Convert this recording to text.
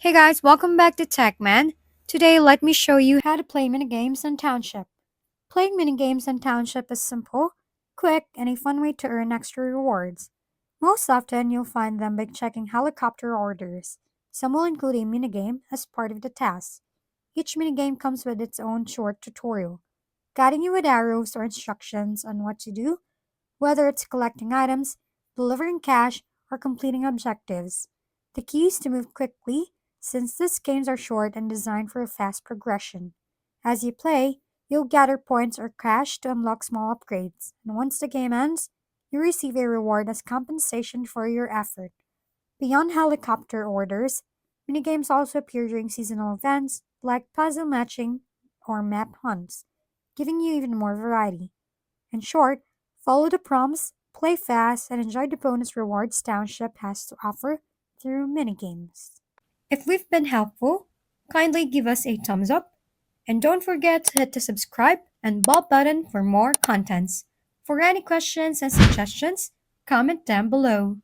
Hey guys, welcome back to TechMan. Today, let me show you how to play minigames on Township. Playing minigames on Township is simple, quick, and a fun way to earn extra rewards. Most often, you'll find them by checking helicopter orders. Some will include a minigame as part of the task. Each minigame comes with its own short tutorial, guiding you with arrows or instructions on what to do, whether it's collecting items, delivering cash, or completing objectives. The key is to move quickly, since these games are short and designed for a fast progression. As you play, you'll gather points or cash to unlock small upgrades, and once the game ends, you receive a reward as compensation for your effort. Beyond helicopter orders, minigames also appear during seasonal events like puzzle matching or map hunts, giving you even more variety. In short, follow the prompts, play fast, and enjoy the bonus rewards Township has to offer through minigames. If we've been helpful, kindly give us a thumbs up, and don't forget to hit the subscribe and bell button for more contents. For any questions and suggestions, comment down below.